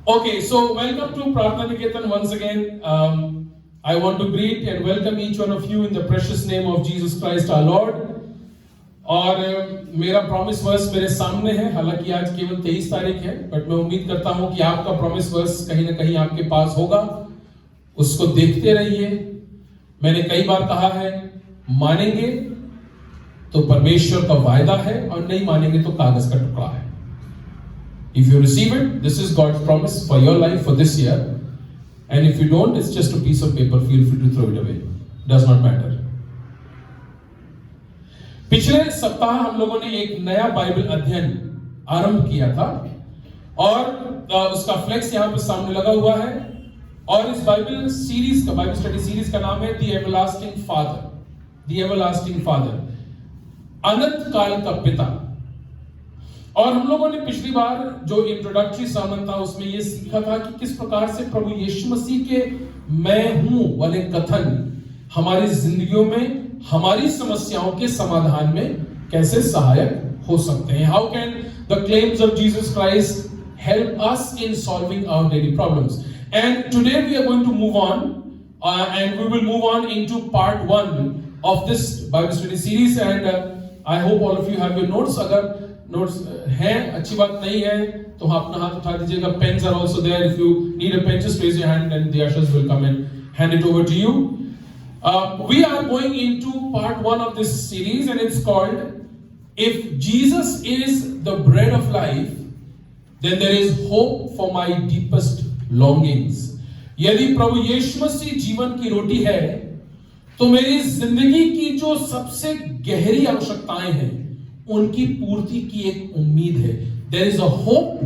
Okay, so welcome to Pratna Niketan once again. I want to greet and welcome each one of you in the precious name of Jesus Christ our Lord. और मेरा promise verse मेरे सामने है, हालांकि आज केवल 23 तारीख है, बट मैं उम्मीद करता हूं कि आपका प्रॉमिस वर्स कहीं ना कहीं आपके पास होगा. उसको देखते रहिए. मैंने कई बार कहा है, मानेंगे तो परमेश्वर का वायदा है और नहीं मानेंगे तो कागज का टुकड़ा है. If you receive it, this is God's promise for your life for this year. And if you don't, it's just a piece of paper. Feel free to throw it away. Does not matter. पिछले सप्ताह हम लोगों ने एक नया Bible अध्ययन आरंभ किया था और उसका फ्लेक्स यहाँ पे सामने लगा हुआ है. और इस बाइबल स्टडी सीरीज का नाम है the everlasting father. The everlasting father, अनंत काल का पिता. और हम लोगों ने पिछली बार जो इंट्रोडक्टरी सर्मन था उसमें यह सीखा था कि किस प्रकार से प्रभु यीशु मसीह के मैं हूं वाले कथन हमारी जिंदगियों में हमारी समस्याओं के समाधान में कैसे सहायक हो सकते हैं. How can the claims of Jesus Christ help us in solving our daily problems. And today we are going to move on and we will move on into part 1 of this Bible study series. And I hope all of you have your notes. अगर notes हैं, अच्छी बात नहीं है तो अपना हाथ उठा दीजिएगा. Pens are also there. If you need a pen just raise your hand and the ushers will come and hand it over to you. We are going into part 1 of this series and it's called If Jesus is the bread of life, then there is hope for my deepest longings. यदि प्रभु यीशु मसीह जीवन की रोटी है तो मेरी जिंदगी की जो सबसे गहरी आवश्यकताएं हैं उनकी पूर्ति की एक उम्मीद है. There is a hope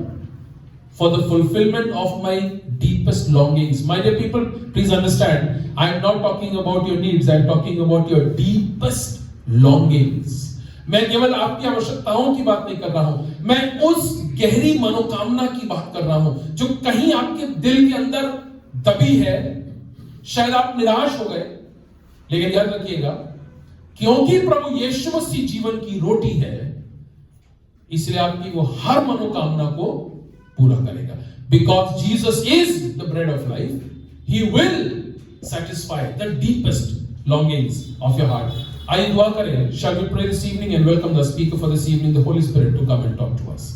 for the fulfillment of my deepest longings. My dear people, please understand, I am not talking about your needs, I am talking about your deepest longings. मैं केवल आपकी आवश्यकताओं की बात नहीं कर रहा हूं, मैं उस गहरी मनोकामना की बात कर रहा हूं जो कहीं आपके दिल के अंदर दबी है. शायद आप निराश हो गए, लेकिन याद रखिएगा, क्योंकि प्रभु यीशु मसीह जीवन की रोटी है, इसलिए आपकी वो हर मनोकामना को पूरा करेगा. Because Jesus is the bread of life, He will satisfy the deepest longings of your heart. आइए दुआ करें. Shall we pray this evening and welcome the speaker for this evening, the Holy Spirit, to come and talk to us.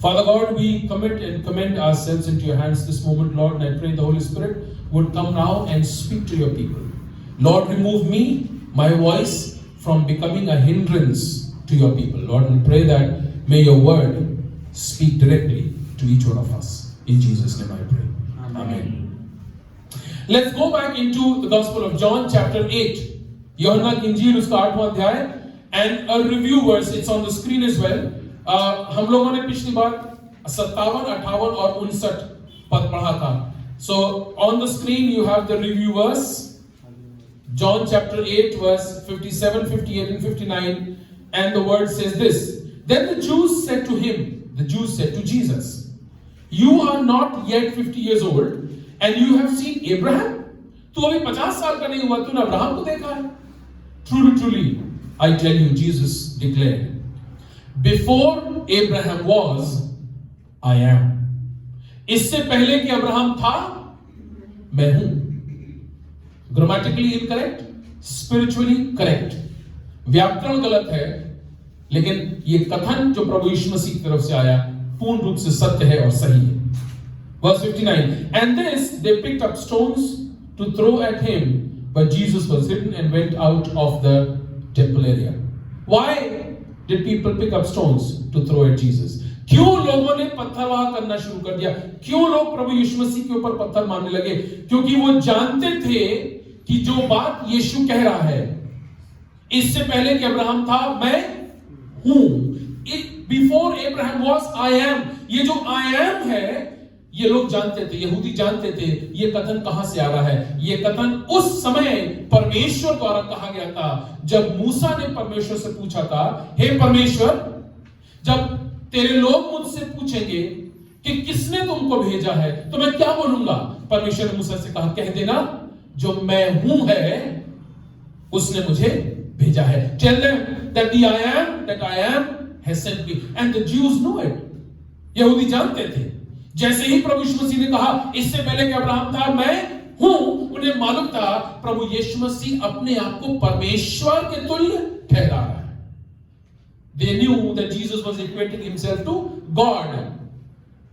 Father God, we commit and commend ourselves into your hands this moment, Lord, and I pray the Holy Spirit would come now and speak to your people. Lord, remove me, my voice, from becoming a hindrance to your people. Lord, we pray that may your word speak directly to each one of us. In Jesus' name I pray. Amen. Let's go back into the Gospel of John, chapter 8. यूहन्ना की इंजील उसका 8वां अध्याय, and a review verse, it's on the screen as well. हम लोगों ने पिछली बार 57, 58 और 59 पद पढ़ा था. So on the screen you have the review verse. John chapter 8 verse 57, 58 and 59, and the word says this. Then the Jews said to Jesus, You are not yet 50 years old and you have seen Abraham? तू अभी 50 साल का नहीं हुआ, तूने Abraham को देखा है? Truly, truly, I tell you, Jesus declared, Before Abraham was, I am. इससे पहले कि अब्राहम था, मैं हूं. Grammatically incorrect, spiritually correct. व्याकरण गलत है, लेकिन ये कथन जो प्रभु यीशु मसीह की तरफ से आया पूर्ण रूप से सत्य है और सही है. Verse 59. And this they picked up stones to throw at him, but Jesus was hidden and went out of the temple area. Why did people pick up stones to throw at Jesus? क्यों लोगों ने पत्थरवाह करना शुरू कर दिया? क्यों लोग प्रभु यीशु मसीह के ऊपर पत्थर मारने लगे? क्योंकि वो जानते थे कि जो बात यीशु कह रहा है, इससे पहले कि अब्राहम था, मैं हूं. Before Abraham was, I am. ये जो I am है, ये लोग जानते थे, यहूदी जानते थे ये कथन कहां से आ रहा है. ये कथन उस समय परमेश्वर द्वारा कहा गया था जब मूसा ने परमेश्वर से पूछा था, हे परमेश्वर, जब तेरे लोग मुझसे पूछेंगे कि किसने तुमको भेजा है तो मैं क्या बोलूंगा? परमेश्वर ने मूसा से कहा, कह देना जो मैं हूं है उसने मुझे भेजा है. Tell them that the I am that I am has sent me. And the Jews knew it. यहूदी जानते थे जैसे ही प्रभु यीशु मसीह ने कहा इससे पहले कि अब्राहम था मैं हूं, उन्हें मालूम था प्रभु यीशु मसीह अपने आप को परमेश्वर के तुल्य ठहरा रहा है। They knew that Jesus was equating himself to God,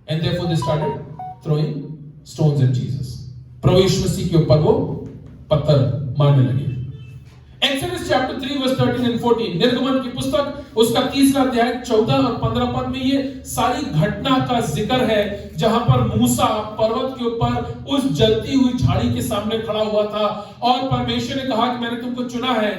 and therefore they started throwing stones at Jesus. प्रभु यीशु मसीह के ऊपर वो पत्थर मारने लगे। Exodus chapter 3 verse 13 and 14, निर्गमन की पुस्तक उसका 3 अध्याय 14 और 15 पद में ये सारी घटना का जिक्र है जहां पर मूसा पर्वत के ऊपर उस जलती हुई झाड़ी के सामने खड़ा हुआ था और परमेश्वर ने कहा कि मैंने तुमको चुना है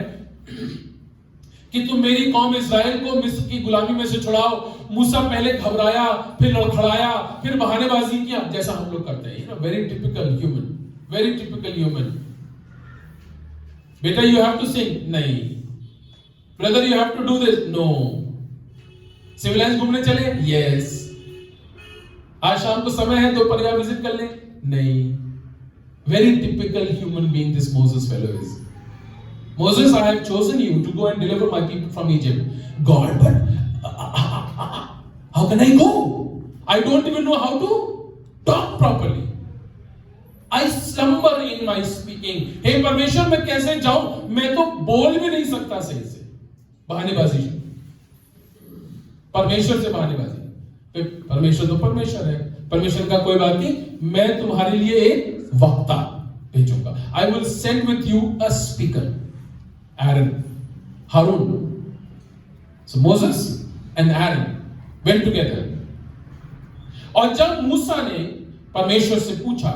कि तुम मेरी कौम इस्राएल को मिस्र की गुलामी में से छुड़ाओ। मूसा पहले घबराया, फिर लड़खड़ाया, फिर बहानेबाजी किया, जैसा हम लोग करते हैं। Very typical human, very typical human. बेटा यू हैव टू सिंग, नहीं। Brother you have to do this, no. Civil Lines घूमने चले, यस। आज शाम को समय है तो परिवार विजिट कर ले, नहीं। Very typical human being this Moses fellow is. Moses, I have chosen you to go and deliver my people from Egypt. God, but how can I go? I don't even know how to talk properly. I slumber in my speaking. हे परमेश्वर मैं कैसे जाऊं? मैं तो बोल भी नहीं सकता सही से। बहानेबाजी, परमेश्वर से बहानेबाजी। परमेश्वर तो परमेश्वर है, परमेश्वर का कोई बात नहीं, मैं तुम्हारे लिए एक वक्ता भेजूंगा। I will send with you a speaker. Aaron, Harun. So Moses and Aaron went together. और जब मूसा ने परमेश्वर से पूछा,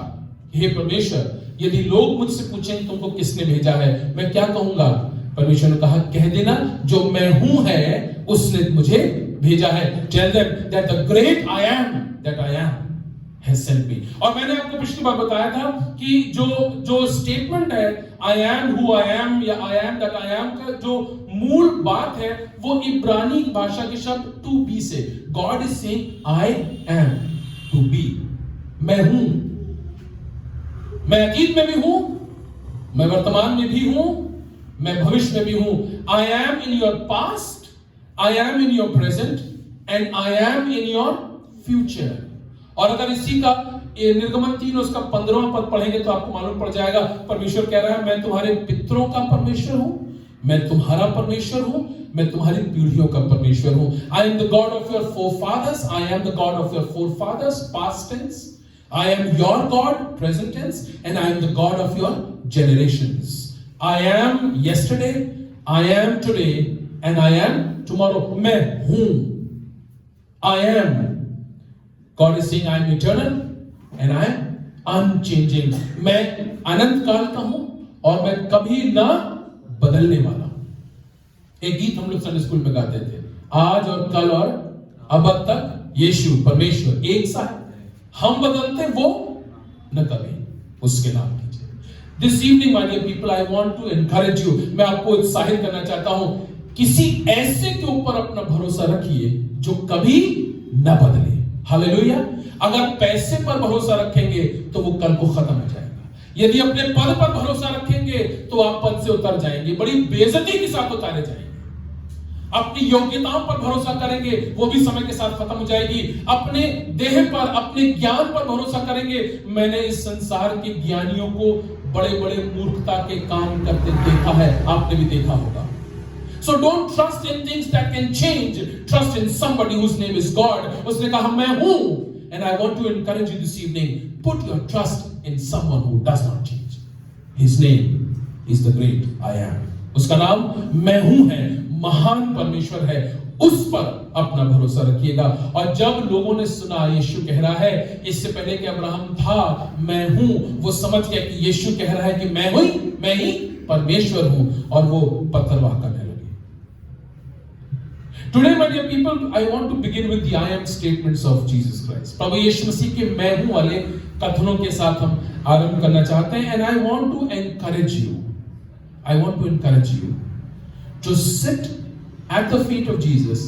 हे परमेश्वर, यदि लोग मुझसे पूछें तुमको किसने भेजा है, मैं क्या कहूंगा? परमेश्वर ने कहा, कह देना जो मैं हूं है उसने मुझे भेजा है। Tell them that the great I am that I am has sent me. और मैंने आपको पिछली बार बताया था कि जो स्टेटमेंट है I am who I am या I am that I am का जो मूल बात है वो इब्रानी भाषा के शब्द to be से। God is saying I am to be। मैं हूं, मैं अतीत में भी हूं, मैं वर्तमान में भी हूं, मैं भविष्य में भी हूं। I am in your past, I am in your present and I am in your future। और अगर इसी का निर्गमन 3 उसका 15वां पद पढ़ेंगे तो आपको मालूम पड़ जाएगा परमेश्वर कह रहा है मैं तुम्हारे पितरों का परमेश्वर हूं, मैं तुम्हारा परमेश्वर हूं, मैं तुम्हारी पीढ़ियों का परमेश्वर हूं। I am the God of your forefathers, I am the God of your forefathers, past tense, I am your God, present tense, and I am the God of your generations। I am yesterday, I am today, and I am tomorrow। मैं हूं, I am। God is saying I am eternal and I am unchanging। मैं अनंत काल का हूं और मैं कभी ना बदलने वाला। एक गीत हम लोग संडे स्कूल में गाते थे, आज और कल और अब तक यीशु परमेश्वर एक सा है, हम बदलते वो न कभी, उसके नाम कीजिए। This evening my dear people, I want to encourage you, मैं आपको उत्साहित करना चाहता हूं, किसी ऐसे के ऊपर अपना भरोसा रखिए जो कभी न बदले। हालेलुया। अगर पैसे पर भरोसा रखेंगे तो वो कल को खत्म हो जाएगा। यदि अपने पद पर भरोसा रखेंगे तो आप पद से उतर जाएंगे, बड़ी बेइज्जती के साथ उतारे जाएंगे। अपनी योग्यताओं पर भरोसा करेंगे वो भी समय के साथ खत्म हो जाएगी। अपने देह पर, अपने ज्ञान पर भरोसा करेंगे। मैंने इस संसार के ज्ञानियों को बड़े बड़े मूर्खता के काम करते देखा है, आपने भी देखा होगा। So don't trust in things that can change. Trust in somebody whose name is God. उसने कहा मैं हूं, and I want to encourage you this evening. Put your trust in someone who does not change. His name is the great I am. उसका नाम मैं हूं है, महान परमेश्वर है, उस पर अपना भरोसा रखिएगा। और जब लोगों ने सुना यीशु कह रहा है, इससे पहले कि अब्राहम था मैं हूं, वो समझ गया कि यीशु कह रहा है कि मैं ही परमेश्वर हूं, और वो पत्थरवाह करने लगे। Today, my dear people, I want to begin with the I am statements of Jesus Christ. प्रभु यीशु मसीह के मैं हूं वाले कथनों के साथ हम आरंभ करना चाहते हैं, and I want to encourage you to sit at the feet of Jesus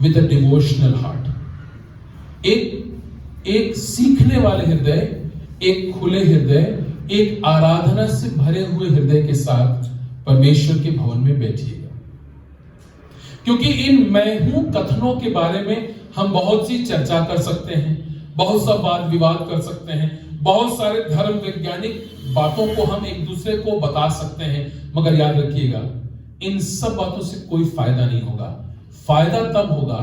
with a devotional heart. एक सीखने वाले हृदय, एक खुले हृदय, एक आराधना से भरे हुए हृदय के साथ परमेश्वर के भवन में बैठिएगा। क्योंकि इन मैं हूं कथनों के बारे में हम बहुत सी चर्चा कर सकते हैं, बहुत सा वाद विवाद कर सकते हैं, बहुत सारे धर्म वैज्ञानिक बातों को हम एक दूसरे को बता सकते हैं, मगर याद रखिएगा इन सब बातों से कोई फायदा नहीं होगा। फायदा तब होगा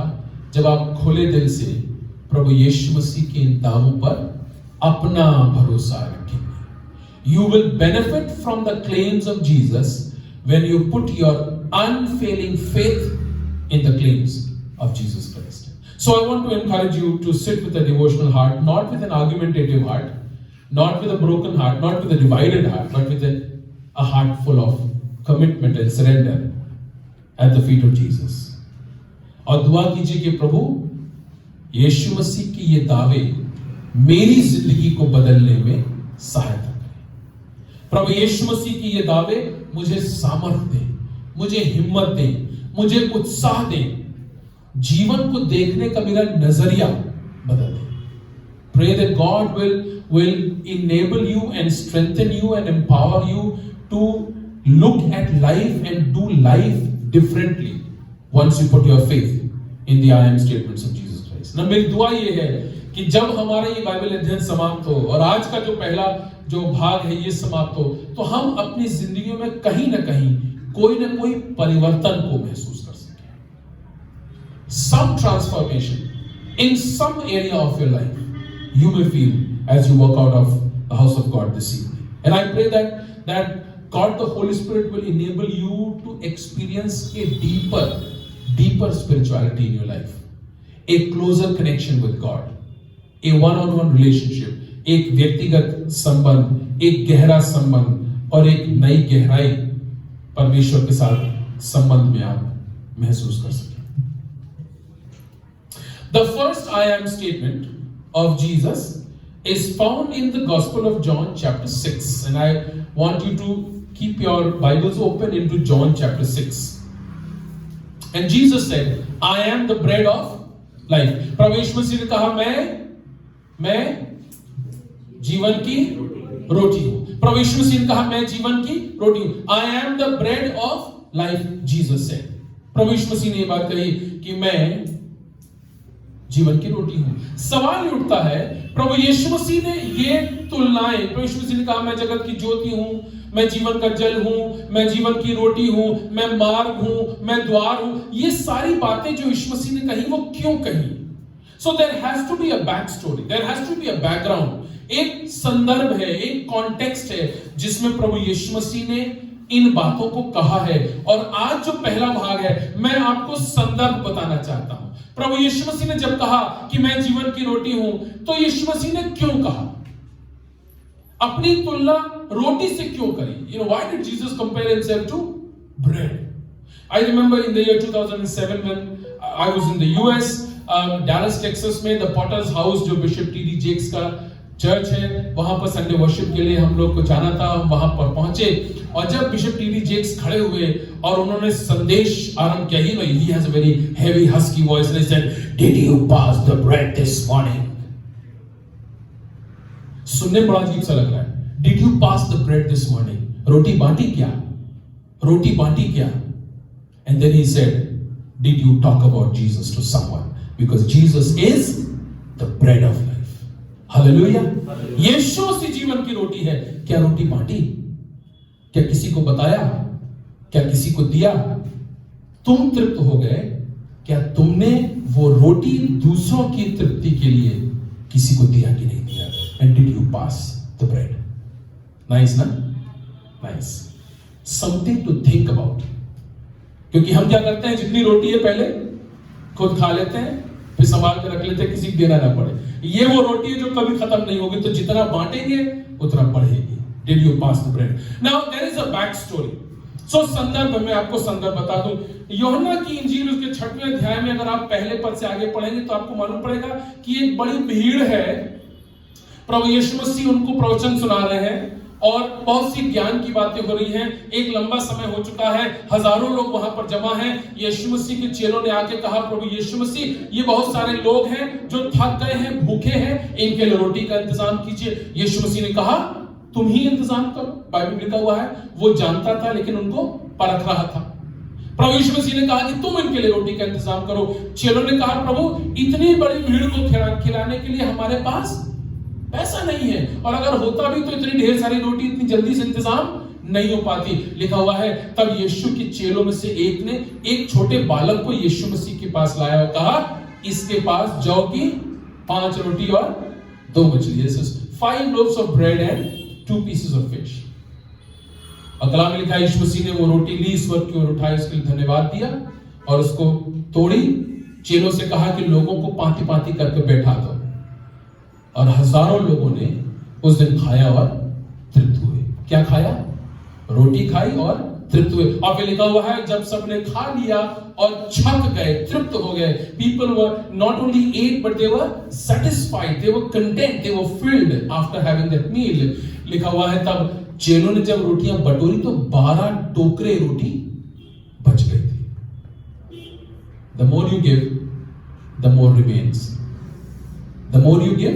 जब आप खुले दिल से प्रभु यीशु मसीह के इन दावों पर अपना भरोसा रखेंगे। You will benefit from the claims of Jesus when you put your unfailing faith in the claims of Jesus Christ. So I want to encourage you to sit with a devotional heart, not with an argumentative heart, not with a broken heart, not with a divided heart, but with a heart full of commitment and surrender at the feet of Jesus. और दुआ कीजिए कि प्रभु यीशु मसीह की ये दावे मेरी जिंदगी को बदलने में सहायता करें। प्रभु यीशु मसीह की ये दावे मुझे सामर्थ्य दें, मुझे हिम्मत दें, मुझे उत्साह दें, जीवन को देखने का मेरा नजरिया बदल दे। Pray that God will enable you and strengthen you and empower you to look at life and do life differently once you put your faith in the I am statements of Jesus Christ. ना मेरी दुआ ये है कि जब हमारा ये Bible अध्ययन समाप्त हो और आज का जो पहला जो भाग है ये समाप्त हो, तो हम अपनी जिंदगियों में कहीं ना कहीं कोई ना कोई परिवर्तन को महसूस कर सकें। Some transformation in some area of your life you may feel as you walk out of the house of God this evening. And I pray that God the Holy Spirit will enable you to experience a deeper spirituality in your life, a closer connection with God, a one-on-one relationship, एक व्यक्तिगत संबंध, एक गहरा संबंध और एक नई गहराई परमेश्वर के साथ संबंध में आप महसूस कर सकें। The first I am statement of Jesus is found in the Gospel of John chapter 6, and I want you to keep your Bibles open into John chapter 6. And Jesus said, I am the bread of life. प्रभु यीशु मसीह ने कहा मैं जीवन की रोटी हूं। प्रभु यीशु मसीह ने कहा मैं जीवन की रोटी हूं। I am the bread of life, Jesus said. प्रभु यीशु मसीह ने ये बात कही कि मैं जीवन की रोटी हूं। सवाल ये उठता है, प्रभु यीशु मसीह ने ये तुलनाएं, प्रभु यीशु मसीह ने कहा मैं जगत की ज्योति हूं, मैं जीवन का जल हूं, मैं जीवन की रोटी हूं, मैं मार्ग हूं, मैं द्वार हूं, ये सारी बातें जो यीशु मसीह ने कही वो क्यों कही? So there has to be a back story, there has to be a background, एक संदर्भ है, एक कॉन्टेक्स्ट है जिसमें प्रभु यीशु मसीह ने इन बातों को कहा है। और आज जो पहला भाग है मैं आपको संदर्भ बताना चाहता हूं। प्रभु यीशु मसीह ने जब कहा कि मैं जीवन की रोटी हूं, तो यीशु मसीह ने क्यों कहा? अपनी तुलना रोटी से क्यों करी? Why did Jesus compare himself to bread? I remember in the year 2007 when I was in the US, Dallas, Texas में the Potter's House जो बिशप टी.डी. जेक्स का चर्च है, वहां पर संडे वर्शिप के लिए हम लोग को जाना था। हम वहां पर पहुंचे और जब बिशप टी.डी. जेक्स खड़े हुए और उन्होंने संदेश आरंभ किया, he has a very heavy husky voice and he said, "Did you pass the bread this morning?" सुनने में बड़ा अजीब सा लग रहा है। Did you pass the bread this morning? रोटी बांटी क्या? रोटी बांटी क्या? And then he said, "Did you talk about Jesus to someone? Because Jesus is the bread of life." Hallelujah. Yeshu Masih जीवन की रोटी है। क्या रोटी बांटी? क्या किसी को बताया? क्या किसी को दिया? तुम तृप्त हो गए? क्या तुमने वो रोटी दूसरों की तृप्ति के लिए किसी को दिया कि नहीं दिया? And did you pass the bread? Nice ना? Nice. Something to think about. क्योंकि हम क्या करते हैं, जितनी रोटी है पहले खुद खा लेते हैं, फिर संभाल कर रख लेते हैं, किसी को देना ना पड़े। ये वो रोटी है जो कभी खत्म नहीं होगी, तो जितना बांटेंगे उतना बढ़ेगी। Did you pass the bread? Now there is a back story. So संदर्भ में आपको संदर्भ बता दूं, यूहन्ना की इंजील उसके 6वें अध्याय में अगर आप पहले पद से आगे पढ़ेंगे तो आपको मालूम पड़ेगा कि एक बड़ी भीड़ है। प्रभु यीशु मसीह उनको प्रवचन सुना रहे हैं और बहुत सी ज्ञान की बातें हो रही हैं। एक लंबा समय हो चुका है, हजारों लोग वहां पर जमा हैं। यीशु मसीह के चेलों ने आके कहा, प्रभु यीशु मसीह, ये बहुत सारे लोग हैं जो थक गए हैं, भूखे हैं, इनके लिए रोटी का इंतजाम कीजिए। यीशु मसीह ने कहा, तुम ही इंतजाम करो। बाइबल में लिखा हुआ है वो जानता था लेकिन उनको परख रहा था। प्रभु यीशु मसीह ने कहा कि तुम इनके लिए रोटी का इंतजाम करो। चेलों ने कहा प्रभु इतनी बड़ी भीड़ को खिलाने के लिए हमारे पास पैसा नहीं है, और अगर होता भी तो इतनी ढेर सारी रोटी इतनी जल्दी से इंतजाम नहीं हो पाती। लिखा हुआ है तब यीशु के चेलों में से एक ने एक छोटे बालक को यीशु मसीह के पास लाया और कहा इसके पास जौ की 5 रोटी और 2 मछली, 5 loaves of bread and 2 pieces of fish। और कलाम में लिखा है यीशु मसीह ने वो रोटी ली, ईश्वर की ओर उठाई, उसके लिए धन्यवाद दिया और उसको तोड़ी, चेलों से कहा कि लोगों को पांति पांति करके बैठा दो, और हजारों लोगों ने उस दिन खाया और तृप्त हुए। क्या खाया? रोटी खाई और तृप्त हुए। और फिर लिखा हुआ है जब सबने खा लिया और छक गए, तृप्त हो गए, people were not only ate but they were satisfied, they were content, they were filled after having that meal. लिखा हुआ है तब चेलों ने जब रोटियां बटोरी तो 12 टोकरे रोटी बच गई थी। The more you give the more remains, the more you give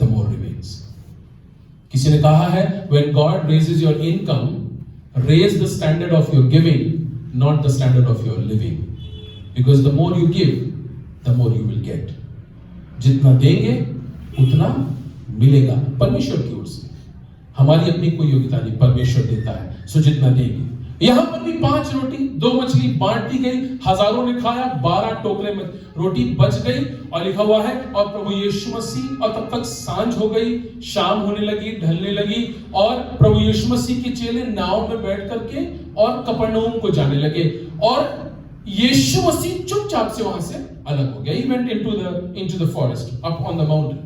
the more remains. किसी ने कहा है when God raises your income, raise the standard of your giving, not the standard of your living, because the more you give the more you will get। जितना देंगे उतना मिलेगा परमेश्वर की ओर से, हमारी अपनी कोई योग्यता नहीं, परमेश्वर देता है। सो जितना देंगे। यहां पर भी 5 रोटी 2 मछली बांट दी गई, हजारों ने खाया, 12 टोकरे में रोटी बच गई। और लिखा हुआ है और प्रभु यीशु मसीह, और तब तक सांझ हो गई, शाम होने लगी, ढलने लगी, और प्रभु यीशु मसीह के चेले नाव में बैठ करके और कफरनहूम को जाने लगे, और यीशु मसीह चुपचाप से वहां से अलग हो गया। He went into the forest up on the mountain।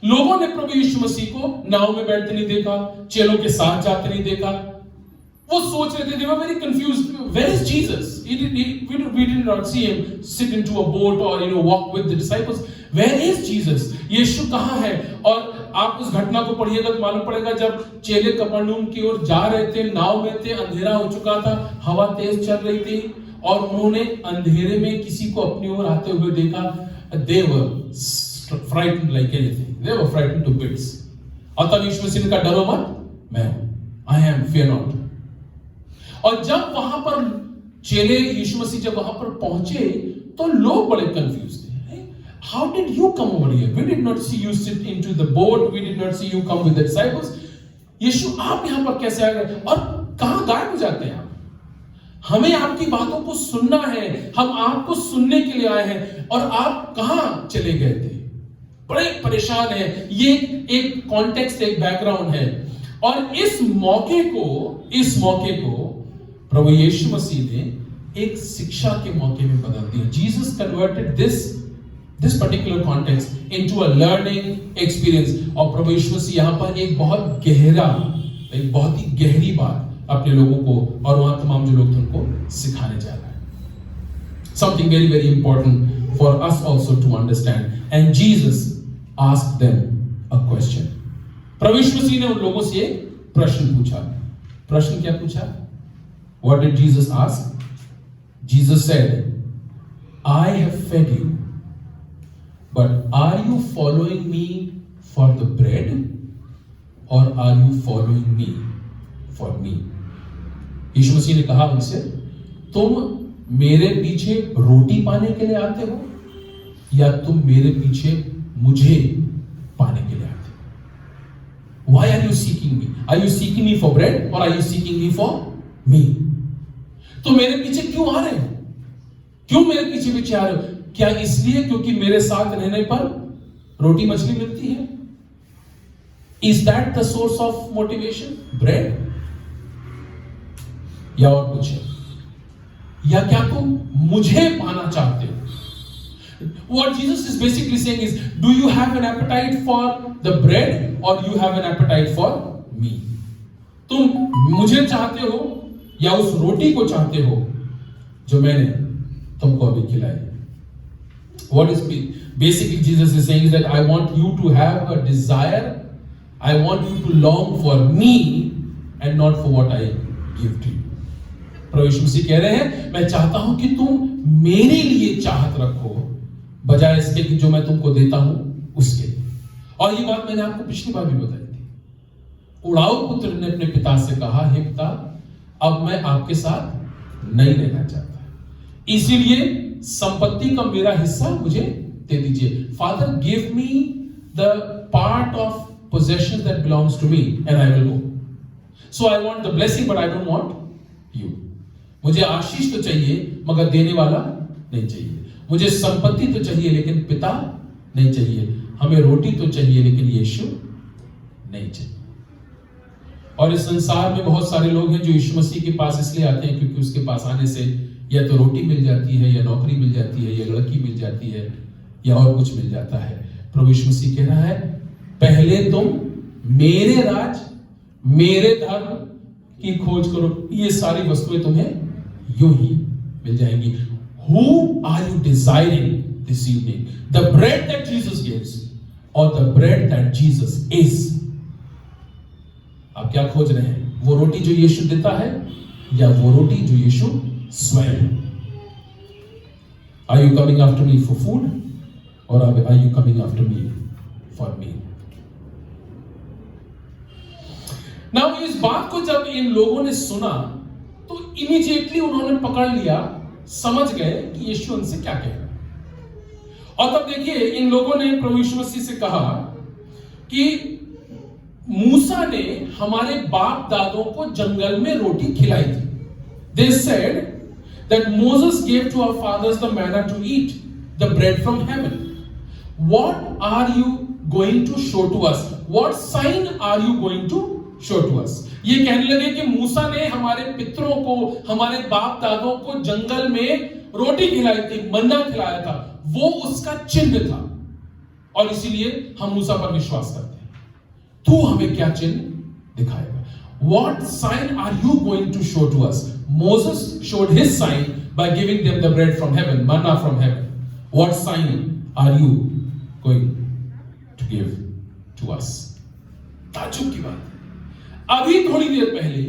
लोगों ने प्रभु यीशु मसीह को नाव में बैठते नहीं देखा, चेलों के साथ जाते नहीं देखा। वो सोच रहे थे, they were very confused, where is Jesus? We did not see him sit into a boat or walk with the disciples। Where is Jesus? यीशु कहाँ है? और आप उस घटना को पढ़िएगा तो मालूम पड़ेगा जब चेले कफरनहूम की ओर जा रहे थे, नाव में थे, अंधेरा हो चुका था, हवा तेज चल रही थी, और उन्होंने अंधेरे में किसी को अपनी ओर आते हुए देखा। They were frightened like anything, they were frightened to bits। और तब यीशु मसीह ने कहा डरो मत, मैं हूं, I am, fear not। और जब वहां पर चेले यीशु मसीह जब वहां पर पहुंचे तो लोग बड़े कंफ्यूज थे। How did you come over here? We did not see you sit into the boat, we did not see you come with the disciples. Yeshu आप यहां पर कैसे आ गए और कहां गायब हो जाते हैं आप? हमें आपकी बातों को सुनना है, हम आपको सुनने के लिए आए हैं, और आप कहां चले गए थे? बड़े परेशान है। ये एक कॉन्टेक्स्ट, एक बैकग्राउंड है, और इस मौके को प्रभु यीशु मसीह ने एक शिक्षा के मौके में बदल दिया। Jesus converted this particular context into a learning experience. और प्रभु यीशु मसीह यहां पर एक बहुत ही गहरी बात अपने लोगों को और वहां तमाम जो लोग थे उनको सिखाने जा रहा है। Something very very important for us also to understand. And Jesus asked them a question. प्रभु यीशु मसीह ने उन लोगों से एक प्रश्न पूछा। प्रश्न क्या पूछा? What did Jesus ask? Jesus said, I have fed you, but are you following me for the bread, or are you following me for me? यीशु मसीह ने कहा उनसे, तुम मेरे पीछे रोटी पाने के लिए आते हो या तुम मेरे पीछे मुझे पाने के लिए आते हो? Why are you seeking me? Are you seeking me for bread or are you seeking me for me? तो मेरे पीछे क्यों आ रहे हो? क्यों मेरे पीछे आ रहे हो? क्या इसलिए क्योंकि मेरे साथ रहने पर रोटी मछली मिलती है? Is that the source of motivation? Bread? या और कुछ है? या क्या तुम मुझे पाना चाहते हो? What Jesus is basically saying is, do you have an appetite for the bread or you have an appetite for me? तुम मुझे चाहते हो या उस रोटी को चाहते हो जो मैंने तुमको अभी खिलाई? What is basically Jesus is saying is that I want you to have a desire, I want you to long for me and not for what I give to you। प्रभु यीशु मसीह कह रहे हैं, मैं चाहता हूं कि तुम मेरे लिए चाहत रखो बजाय इसके कि जो मैं तुमको देता हूं उसके लिए। और ये बात मैंने आपको पिछली बार भी बताई थी। उड़ाऊ पुत्र ने अपने पिता से कहा, हे पिता, अब मैं आपके साथ नहीं लेना चाहता। इसीलिए संपत्ति का मेरा हिस्सा मुझे दे दीजिए। Father give me the part of possession that belongs to me and I will go. So I want the blessing but I don't want you. मुझे आशीष तो चाहिए मगर देने वाला नहीं चाहिए। मुझे संपत्ति तो चाहिए लेकिन पिता नहीं चाहिए। हमें रोटी तो चाहिए लेकिन यीशु नहीं चाहिए। और इस संसार में बहुत सारे लोग हैं जो यीशु मसीह के पास इसलिए आते हैं क्योंकि उसके पास आने से या तो रोटी मिल जाती है, या नौकरी मिल जाती है, या लड़की मिल जाती है, या और कुछ मिल जाता है। प्रभु यीशु मसीह कह रहा है पहले तुम मेरे राज, मेरे धर्म की खोज करो, ये सारी वस्तुएं तुम्हें यूं ही मिल जाएंगी। Who are you desiring this evening? The bread that Jesus gives or the bread that Jesus is? आप क्या खोज रहे हैं? वो रोटी जो यीशु देता है या वो रोटी जो यीशु स्वयं? Are you coming after me for food or are you coming after me for me? Now इस बात को जब इन लोगों ने सुना तो इमीडिएटली उन्होंने पकड़ लिया, समझ गए कि यीशु उनसे क्या कह रहा है। और तब देखिए इन लोगों ने प्रभु यीशु मसीह से कहा कि मूसा ने हमारे बाप दादों को जंगल में रोटी खिलाई थी। They said that Moses gave to our fathers the manna to eat, the bread from heaven. What are you going to show to us? What sign are you going to show to us? ये कहने लगे कि मूसा ने हमारे पितरों को, हमारे बाप दादों को जंगल में रोटी खिलाई थी, मन्ना खिलाया था, वो उसका चिन्ह था और इसीलिए हम मूसा पर विश्वास करते हैं। तू हमें क्या चिन्ह दिखाएगा? What sign are you going to show to us? Moses showed his sign by giving them the bread from heaven, manna from heaven. What sign are you going to give to us? ताज्जुब की बात। अभी थोड़ी देर पहले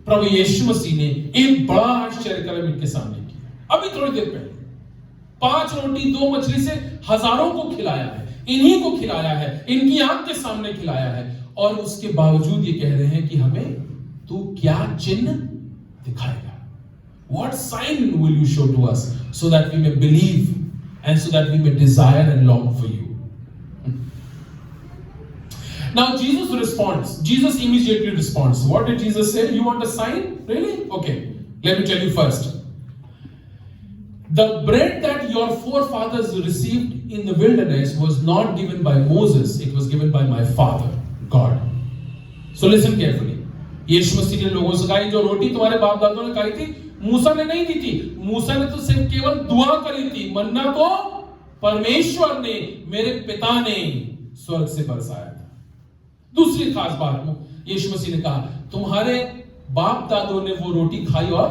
प्रभु यीशु मसीह ने एक बड़ा आश्चर्य कर्म इनके सामने किया। अभी थोड़ी देर पहले 5 रोटी 2 मछली से हजारों को खिलाया है, इन्हीं को खिलाया है, इनकी आंख के सामने खिलाया है और उसके बावजूद ये कह रहे हैं कि हमें तू क्या चिन्ह दिखाएगा? What sign will you show to us so that we may believe and so that we may desire and long for you? Now Jesus responds. Jesus immediately responds. What did Jesus say? You want a sign? Really? Okay. Let me tell you first. The bread that your forefathers received in the wilderness was not given by Moses. It was given by my Father, God. So listen carefully. यीशु मसीह ने लोगों से कहा जो रोटी तुम्हारे बाप दादों ने खाई थी मूसा ने नहीं दी थी। मूसा ने तो सिर्फ केवल दुआ करी थी। मन्ना तो परमेश्वर ने, मेरे पिता ने स्वर्ग से बरसाया था। दूसरी खास बात यीशु मसीह ने कहा तुम्हारे बाप दादों ने वो रोटी खाई और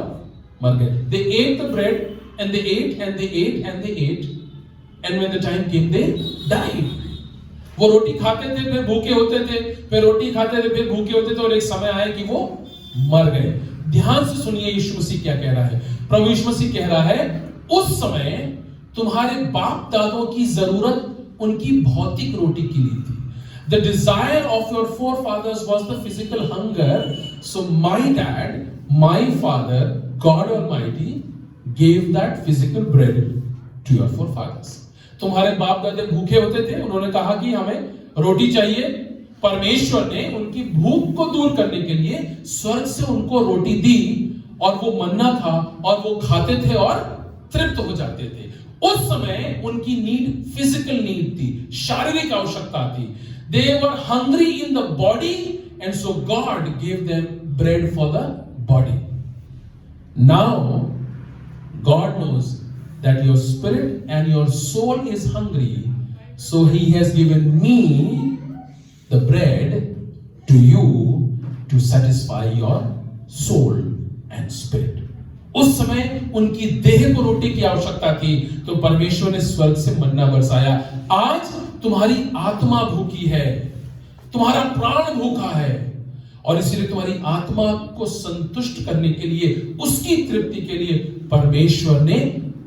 मर गए। They ate the bread and they ate and they ate and they ate and when the time came they died. वो रोटी खाते थे फिर भूखे होते थे, फिर रोटी खाते थे फिर भूखे होते थे और एक समय आया कि वो मर गए। ध्यान से सुनिए यीशु मसीह क्या कह रहा है। प्रभु यीशु मसीह कह रहा है उस समय तुम्हारे बाप दादों की जरूरत उनकी भौतिक रोटी के लिए थी। The desire of your forefathers was the physical hunger. So my dad, my father, God Almighty gave that physical bread to your forefathers. तुम्हारे बाप दादे भूखे होते थे, उन्होंने कहा कि हमें रोटी चाहिए। परमेश्वर ने उनकी भूख को दूर करने के लिए स्वर्ग से उनको रोटी दी और वो मन्ना था और वो खाते थे और तृप्त हो जाते थे। उस समय उनकी नीड फिजिकल नीड थी, शारीरिक आवश्यकता थी। They were hungry in the body and so God gave them bread for the body. Now God knows that your spirit and your soul is hungry, so He has given me the bread to you to satisfy your soul and spirit. उस समय उनकी देह को रोटी की आवश्यकता थी तो परमेश्वर ने स्वर्ग से मन्ना बरसाया। आज तुम्हारी आत्मा भूखी है, तुम्हारा प्राण भूखा है और इसीलिए तुम्हारी आत्मा को संतुष्ट करने के लिए, उसकी तृप्ति के लिए परमेश्वर ने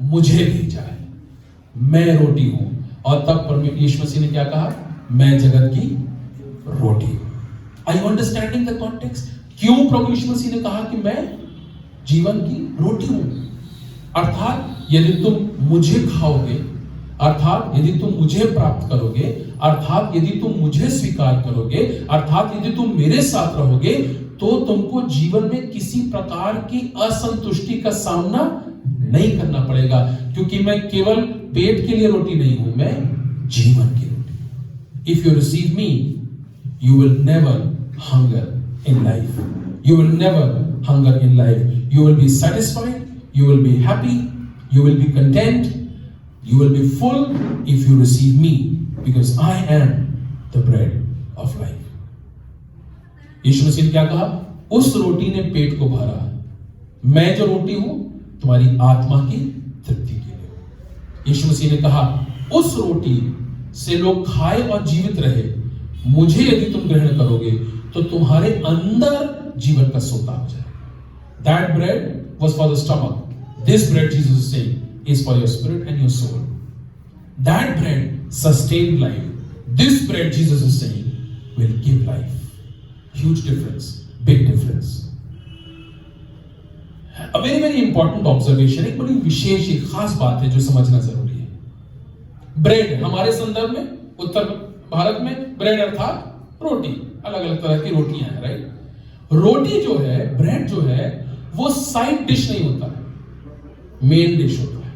मुझे भेजा है। मैं रोटी हूं। और तब यीशु मसीह ने क्या कहा? मैं जगत की रोटी हूं। Are you understanding the context? क्यों प्रभु यीशु मसीह ने कहा कि मैं जीवन की रोटी हूं। अर्थात यदि तुम मुझे खाओगे, अर्थात यदि तुम मुझे प्राप्त करोगे, अर्थात यदि तुम मुझे स्वीकार करोगे, अर्थात यदि तुम मेरे साथ रहोगे, तो तुमको जीवन में किसी प्रकार की असंतुष्टि का सामना नहीं करना पड़ेगा, क्योंकि मैं केवल पेट के लिए रोटी नहीं हूं, मैं जीवन की रोटी। If you receive me, you will never hunger in life. You will never hunger in life. You will be satisfied, you will be happy, you will be content, you will be full if you receive me, because I am the bread of life. यीशु मसीह ने क्या कहा? उस रोटी ने पेट को भरा, मैं जो रोटी हूं तुम्हारी आत्मा की तृप्ति के लिए। यीशु मसीह ने कहा उस रोटी से लोग खाए और जीवित रहे, मुझे यदि तुम ग्रहण करोगे तो तुम्हारे अंदर जीवन का सोता हो जाए। That bread was for the stomach. This bread, Jesus is saying, is for your spirit and your soul. That bread sustained life. This bread, Jesus is saying, will give life. Huge difference, big difference. A very very important observation, एक बड़ी विशेष एक खास बात है जो समझना जरूरी है। ब्रेड हमारे संदर्भ में उत्तर भारत में ब्रेड अर्थात रोटी, अलग अलग तरह की रोटियां हैं, राइट। रोटी जो है, ब्रेड जो है, वो साइड डिश नहीं होता है, मेन डिश होता है।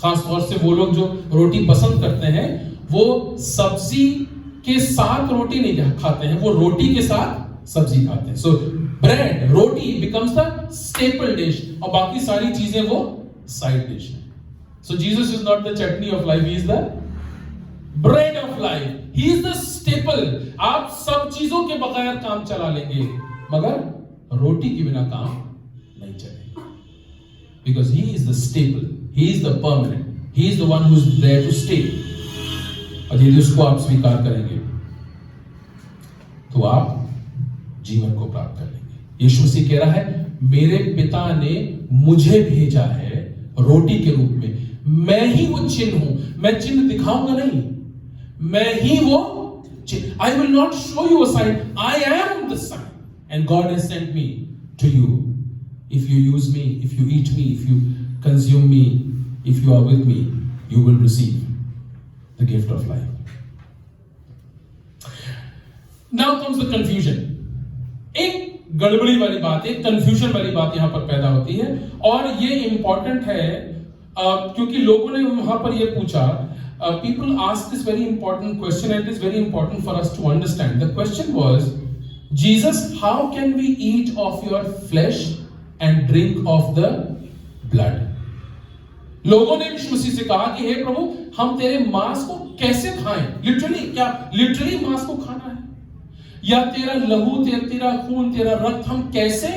खास तौर से वो लोग जो रोटी पसंद करते हैं वो सब्जी के साथ रोटी नहीं खाते हैं, वो रोटी के साथ सब्जी खाते हैं। So bread, roti becomes the staple dish, और बाकी सारी चीजें वो साइड डिश है। So Jesus is not the chutney of life, he is the bread of life, he is the staple. आप सब चीजों के बगैर काम चला लेंगे, मगर रोटी के बिना काम नहीं चलेगा, because he is the staple, he is the permanent, he is the one who is there to stay. और यदि उसको आप स्वीकार करेंगे तो आप जीवन को प्राप्त कर लेंगे। यीशु मसीह कह रहा है मेरे पिता ने मुझे भेजा है रोटी के रूप में, मैं ही वो चिन्ह हूं। मैं चिन्ह दिखाऊंगा नहीं, मैं ही वो चिन्ह। I will not show you a sign, I am the sign and God has sent me to you. If you use me, if you eat me, if you consume me, if you are with me, you will receive the gift of life. Now comes the confusion. एक गड़बड़ी वाली बात, एक confusion वाली बात यहां पर पैदा होती है, और ये इंपॉर्टेंट है क्योंकि लोगों ने वहां पर ये पूछा। People asked this very important question, and it is very important for us to understand. The question was, Jesus, how can we eat of your flesh and drink of the blood? लोगों ने यीशु मसीह से कहा कि हे प्रभु, हम तेरे मांस को कैसे खाएं? लिटरली क्या लिटरली मांस को खाना है, या तेरा लहू, तेरा खून, तेरा रक्त हम कैसे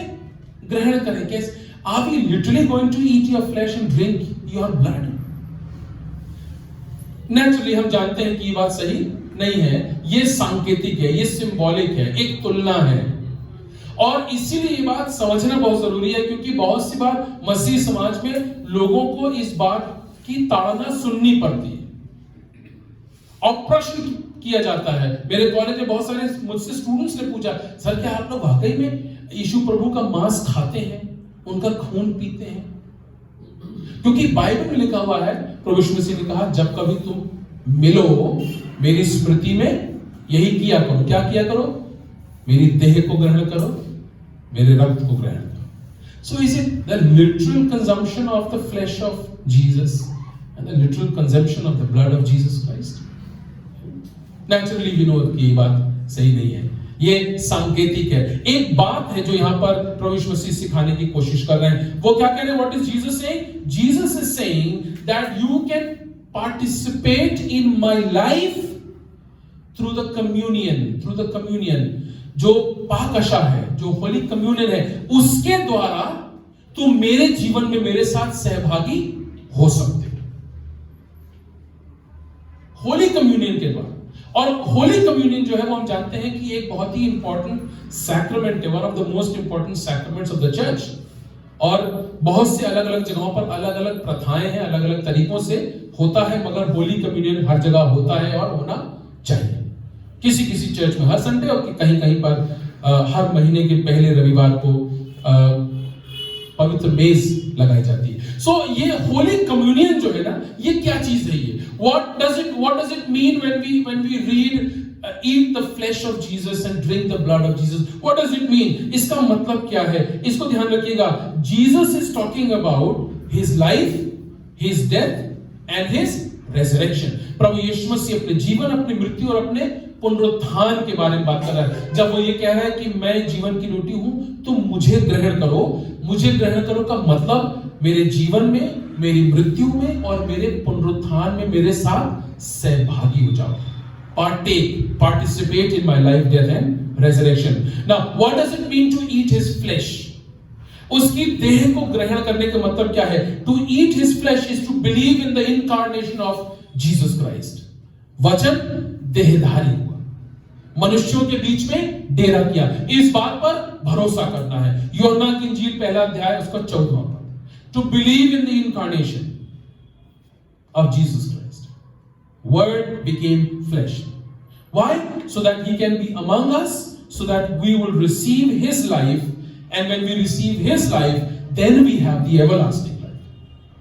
ग्रहण करें? कैसे? Are we literally going to eat your flesh and drink your blood? Naturally हम जानते हैं कि ये बात सही नहीं है, ये सांकेतिक है, ये सिंबॉलिक है, एक तुलना है, और इसीलिए ये बात समझना बहुत जरूरी है, क्योंकि बहुत सी बार मसीह समाज में लोगों को इस बात की ताड़ना सुननी पड़ती है और प्रश्न किया जाता है। मेरे कॉलेज में बहुत सारे मुझसे स्टूडेंट्स ने पूछा, सर क्या आप लोग वाकई में यीशु प्रभु का मांस खाते हैं, उनका खून पीते हैं? क्योंकि बाइबल में लिखा हुआ है, प्रभु यीशु मसीह ने कहा जब कभी तुम मिलो मेरी स्मृति में यही किया करो। क्या किया करो? मेरी देह को ग्रहण करो, मेरे रक्त को ग्रहण करो। So is it the literal consumption of the flesh of Jesus and the literal consumption of the blood of Jesus Christ? Naturally we know कि ये बात सही नहीं है, ये सांकेतिक है। एक बात है जो यहां पर प्रभु यीशु मसीह सिखाने की कोशिश कर रहे हैं, वो क्या कह रहे हैं? What is Jesus saying? Jesus is saying that you can participate in my life through the communion. जो पाकशा है, जो होली कम्युनियन है, उसके द्वारा तुम मेरे जीवन में मेरे साथ सहभागी हो सकते हो, होली कम्युनियन के द्वारा। और होली कम्युनियन जो है वो हम जानते हैं कि एक बहुत ही इंपॉर्टेंट सैक्रामेंट है, one of the most important sacraments of the church. और बहुत से अलग अलग जगहों पर अलग अलग प्रथाएं हैं, अलग अलग तरीकों से होता है, मगर होली कम्युनियन हर जगह होता है और होना चाहिए। किसी किसी चर्च में हर संडे, और कहीं कहीं पर हर महीने के पहले रविवार को पवित्र मेज लगाई जाती है। सो ये होली कम्युनियन जो है ना, ये क्या चीज है? ये what does it mean when we read eat the flesh of Jesus and drink the blood of Jesus? What does it mean? इसका मतलब क्या है? इसको ध्यान रखिएगा। Jesus is talking about his life, his death and his resurrection. प्रभु यीशु मसीह अपने जीवन, अपनी मृत्यु और अपने पुनरुत्थान के बारे में बात कर रहा है। जब वो ये कह रहा है कि मैं जीवन की रोटी हूं, तुम मुझे ग्रहण करो। मुझे ग्रहण करो का मतलब मेरे जीवन में, मेरी मृत्यु में और मेरे पुनरुत्थान में मेरे साथ सहभागी हो जाओ। Participate in my life, death and resurrection. Now, what does it mean to eat his flesh? उसकी देह को ग्रहण करने का मतलब क्या है? To eat his flesh is to believe in the incarnation of Jesus Christ. वचन देहधारी हुआ, मनुष्यों के बीच में डेरा किया, इस बात पर भरोसा करना है। यूहन्ना की इंजील पहला अध्याय उसका 14वां पद। To believe in the incarnation of Jesus Christ. Word became flesh. Why? So that he can be among us, so that we will receive his life, and when we receive his life, then we have the everlasting life.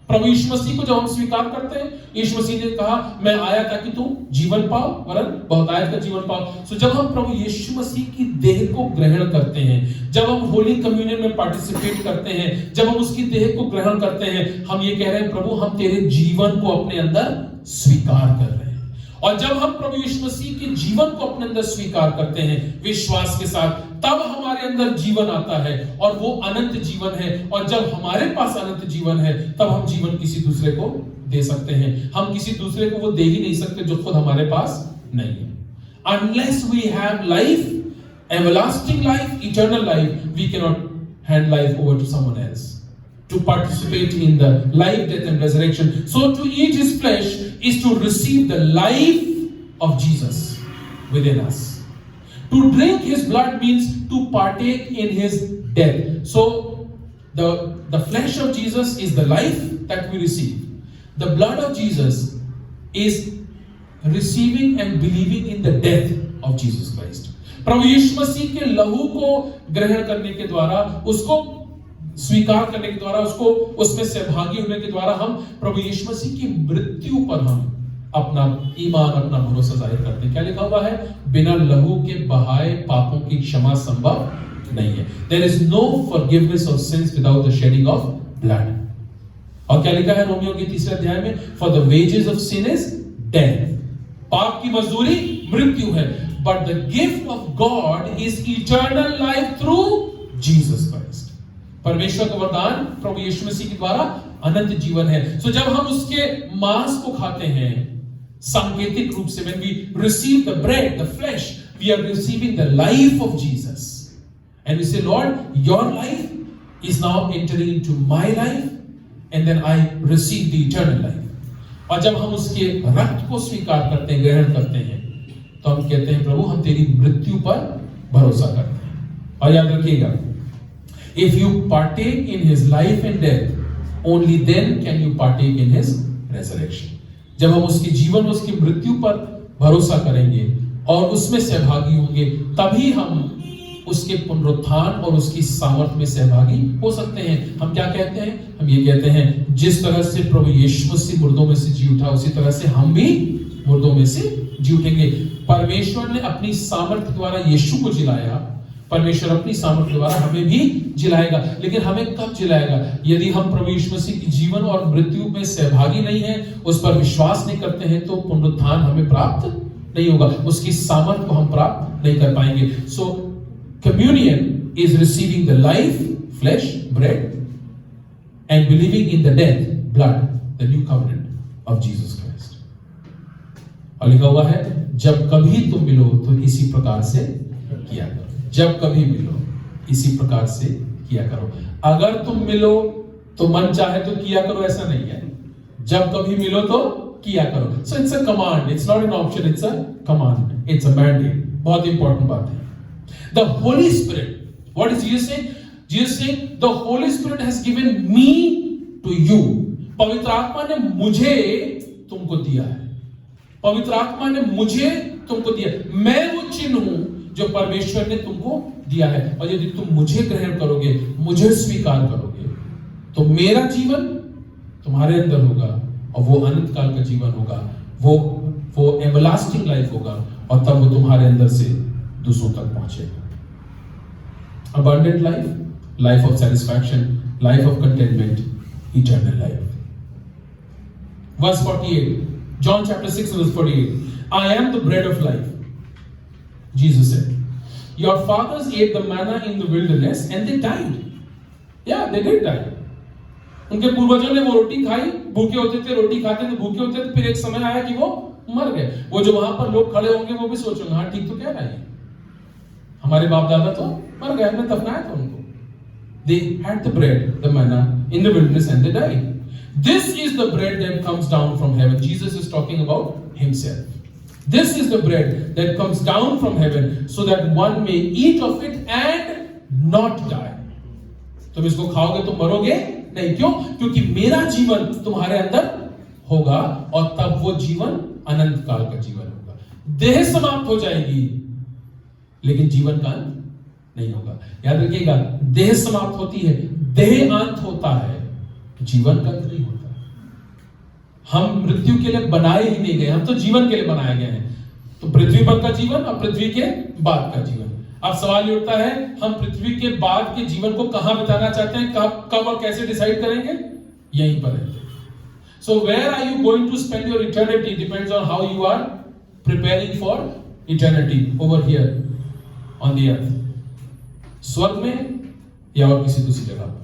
प्रभु यीशु मसीह को जब हम स्वीकार करते हैं, यीशु मसीह ने कहा मैं आया ताकि तुम जीवन पाओ, वरन बहुतायत का जीवन पाओ। सो जब हम प्रभु यीशु मसीह की देह को ग्रहण करते हैं, जब हम होली कम्युनियन में पार्टिसिपेट करते हैं, जब हम उसकी देह को ग्रहण करते हैं, हम ये कह रहे हैं प्रभु हम तेरे जीवन को अपने अंदर स्वीकार कर रहे हैं। और जब हम प्रभु यीशु मसीह के जीवन को अपने अंदर स्वीकार करते हैं विश्वास के साथ, तब हमारे अंदर जीवन आता है और वो अनंत जीवन है। और जब हमारे पास अनंत जीवन है, तब हम जीवन किसी दूसरे को दे सकते हैं। हम किसी दूसरे को वो दे ही नहीं सकते जो खुद हमारे पास नहीं है। Unless we have life, everlasting life, eternal life, we cannot hand life over to someone else to participate in the life, death and resurrection. So to eat his flesh is to receive the life of Jesus within us. To drink his blood means to partake in his death. So the flesh of Jesus is the life that we receive. The blood of Jesus is receiving and believing in the death of Jesus Christ. प्रभु यीशु मसीह के लहू को ग्रहण करने के द्वारा, उसको स्वीकार करने के द्वारा, उसको उसमें सहभागी होने के द्वारा हम प्रभु यीशु मसीह की मृत्यु पर हम अपना ईमान, अपना भरोसा जाहिर करते हैं। क्या लिखा हुआ है? बिना लहू के बहाए पापों की क्षमा संभव नहीं है। There is no forgiveness of sins without the shedding of blood. और क्या लिखा है रोमियो के 3 अध्याय में? For the wages of sin is death. पाप की मजदूरी मृत्यु है, but the gift of God is eternal life through Jesus Christ. परमेश्वर का वरदान प्रभु यीशु मसीह के द्वारा अनंत जीवन है। सो जब हम उसके मांस को खाते हैं, सांकेतिक रूप से, when we receive the bread, the flesh, we are receiving the life of Jesus, and we say, Lord, your life is now entering into my life, and then I receive the eternal life. और जब हम उसके रक्त को स्वीकार करते हैं, ग्रहण करते हैं, तो हम कहते हैं प्रभु हम तेरी मृत्यु पर भरोसा करते हैं। और याद रखिएगा, if you partake in his life and death, only then can you partake in his resurrection. जब हम उसके जीवन, उसकी मृत्यु पर भरोसा करेंगे और उसमें सहभागी होंगे, तभी हम उसके पुनरुत्थान और उसकी सामर्थ्य में सहभागी हो सकते हैं। हम क्या कहते हैं? हम ये कहते हैं जिस तरह से प्रभु यीशु मसीह मुर्दों में से जी उठा, उसी तरह से हम भी मुर्दों में से जी उठेंगे। परमेश्वर ने अपनी सामर्थ्य द्वारा यीशु को जिलाया, परमेश्वर अपनी सामर्थ्य द्वारा हमें भी जिलाएगा। लेकिन हमें कब जिलाएगा? यदि हम प्रभु यीशु मसीह की जीवन और मृत्यु में सहभागी नहीं हैं, उस पर विश्वास नहीं करते हैं, तो पुनरुत्थान हमें प्राप्त नहीं होगा, उसकी सामर्थ्य को हम प्राप्त नहीं कर पाएंगे। So communion is receiving the life, flesh, bread, and believing in the death, blood, the new covenant of Jesus Christ. और लिखा हुआ है जब कभी तुम मिलो तो इसी प्रकार से किया करो। जब कभी मिलो इसी प्रकार से किया करो। अगर तुम मिलो तो मन चाहे तो किया करो, ऐसा नहीं है। जब कभी मिलो तो किया करो। So it's a command, it's not an option, it's a command, it's a mandate. बहुत इंपॉर्टेंट बात है। The Holy Spirit, what is Jesus saying? Jesus saying the Holy Spirit has given me to you. पवित्र आत्मा ने मुझे तुमको दिया है। पवित्र आत्मा ने मुझे तुमको दिया। मैं वो चिन्ह हूं जो परमेश्वर ने तुमको दिया है। और यदि तुम मुझे ग्रहण करोगे, मुझे स्वीकार करोगे, तो मेरा जीवन तुम्हारे अंदर होगा और वो अनंत काल का जीवन होगा, वो एवरलास्टिंग लाइफ होगा, और तब वो तुम्हारे अंदर से दूसरों तक पहुंचेगा। Abundant life, life of satisfaction, life of containment, eternal life. Verse 48, John chapter 6 verse 48, I am the bread of life. Jesus said, your fathers ate the manna in the wilderness and they died. Yeah, they did die. उनके पूर्वजों ने वो रोटी खाई, भूखे होते थे, रोटी खाते थे, भूखे होते थे, फिर एक समय आया कि वो मर गए। वो जो वहां पर लोग खड़े होंगे वो भी सोचेंगे, हाँ ठीक तो कह रहा है, हमारे बाप दादा तो मर गए, हमने दफनाया था उनको। They had the bread, the manna in the wilderness and they died. This is the bread that comes down from heaven. Jesus is talking about himself. This is the bread that comes down from heaven so that one may eat of it and not die. तुम इसको खाओगे तो मरोगे नहीं। क्यों? क्योंकि मेरा जीवन तुम्हारे अंदर होगा और तब वो जीवन अनंत काल का जीवन होगा। देह समाप्त हो जाएगी लेकिन जीवन का अंत नहीं होगा। याद रखिएगा, देह समाप्त होती है, देह अंत होता है, जीवन का अंत नहीं होता। हम मृत्यु के लिए बनाए ही नहीं गए, हम तो जीवन के लिए बनाए गए हैं। तो पृथ्वी पर का जीवन और पृथ्वी के बाद का जीवन। अब सवाल ये उठता है, हम पृथ्वी के बाद के जीवन को कहां बिताना चाहते हैं, कब और कैसे डिसाइड करेंगे? यहीं पर है। So where are you going to spend your eternity depends on how you are preparing for eternity over here on the earth. स्वर्ग में या और किसी दूसरी जगह पर।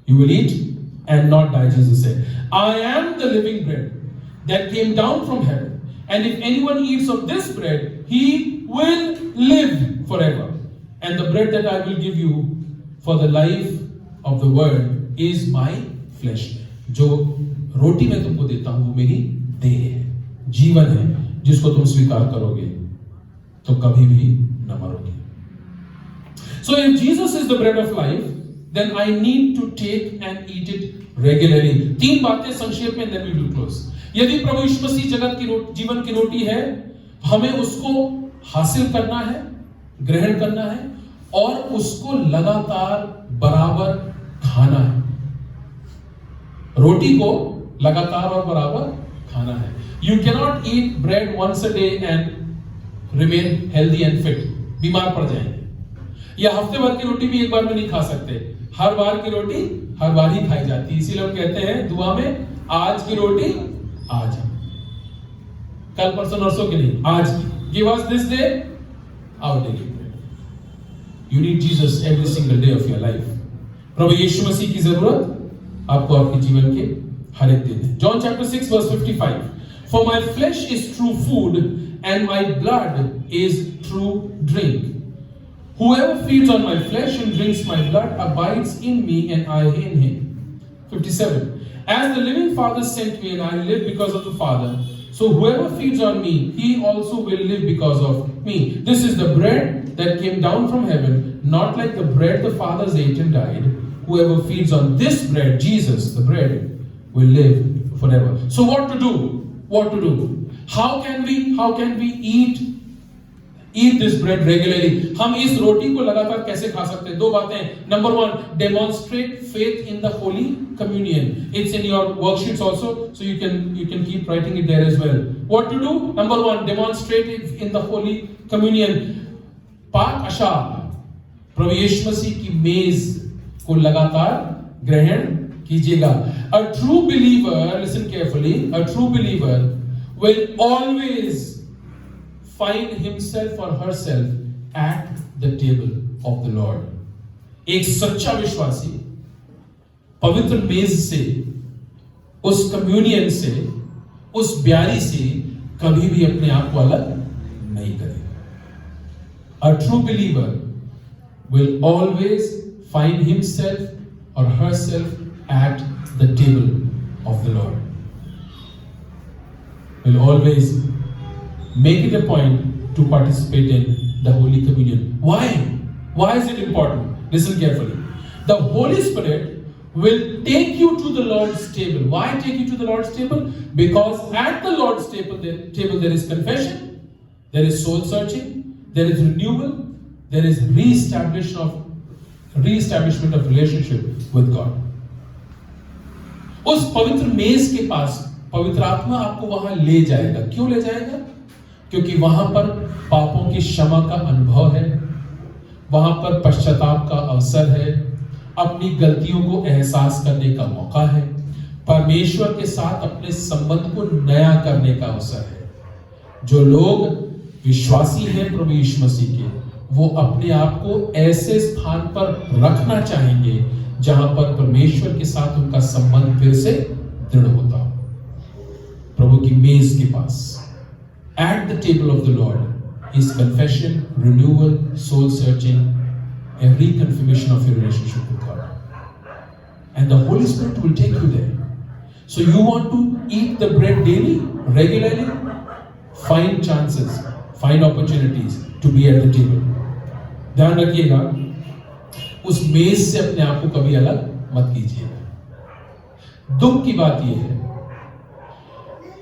You will eat and not die, Jesus said. I am the living bread that came down from heaven. And if anyone eats of this bread, he will live forever. And the bread that I will give you for the life of the world is my flesh. जो रोटी मैं तुमको देता हूं वो मेरी देह है, जीवन है, जिसको तुम स्वीकार करोगे तो कभी भी न मरोगे। So if Jesus is the bread of life, then I need to take and eat it regularly. तीन बातें संक्षेप में, then we will close. यदि प्रभु यीशु मसीह जगत की जीवन की रोटी है, हमें उसको हासिल करना है, ग्रहण करना है और उसको लगातार बराबर खाना है। रोटी को लगातार और बराबर खाना है। You cannot eat bread once a day and remain healthy and fit. बीमार पड़ जाएंगे। या हफ्ते भर की रोटी भी एक बार में नहीं खा सकते। हर बार की रोटी हर बार ही खाई जाती है। इसीलिए हम कहते हैं दुआ में, आज की रोटी आज, कल परसों नरसों की नहीं, आज की। Give us this day our daily bread. You need Jesus every single day of your life. प्रभु यीशु मसीह की जरूरत आपको आपके जीवन के हर एक दिन है। John chapter 6 verse 55. For my flesh is true food and my blood is true drink. Whoever feeds on my flesh and drinks my blood abides in me and I in him. 57. As the living Father sent me and I live because of the Father, so whoever feeds on me, he also will live because of me. This is the bread that came down from heaven, not like the bread the fathers ate and died. Whoever feeds on this bread, Jesus, the bread, will live forever. So what to do? What to do? How can we eat this bread regularly? हम इस रोटी को लगातार कैसे खा सकते हैं? दो बातें। Number one, demonstrate faith in the Holy Communion. It's in your worksheets also, so you can keep writing it there as well. What to do? Number one, demonstrate it in the Holy Communion. पाक अशा, प्रभु यीशु मसीह की मेज को लगातार ग्रहण कीजिएगा। A true believer, listen carefully, a true believer will always find himself or herself at the table of the Lord. एक सच्चा विश्वासी पवित्र मेज से, उस कम्युनियन से, उस ब्यारी से कभी भी अपने आप को अलग नहीं करेगा। A true believer will always find himself or herself at the table of the Lord. Will always make it a point to participate in the Holy Communion. Why? Why is it important? Listen carefully. The Holy Spirit will take you to the Lord's table. Why take you to the Lord's table? Because at the Lord's table there is confession, there is soul searching, there is renewal, there is re-establishment reestablishment of relationship with God. उस पवित्र मेज के पास पवित्र आत्मा आपको वहां ले जाएगा। क्यों ले जाएगा? क्योंकि वहां पर पापों की क्षमा का अनुभव है, वहां पर पश्चाताप का अवसर है, अपनी गलतियों को एहसास करने का मौका है, परमेश्वर के साथ अपने संबंध को नया करने का अवसर है। जो लोग विश्वासी हैं प्रभु यीशु मसीह के, वो अपने आप को ऐसे स्थान पर रखना चाहेंगे जहां पर परमेश्वर के साथ उनका संबंध फिर से दृढ़ होता हो। प्रभु की मेज के पास, at the table of the Lord is confession, renewal, soul searching, a reconfirmation of your relationship with God, and the Holy Spirit will take you there. So you want to eat the bread daily, regularly? Find chances, find opportunities to be at the table. ध्यान रखिएगा, उस मेज से अपने आप को कभी अलग मत कीजिएगा। दुख की बात यह है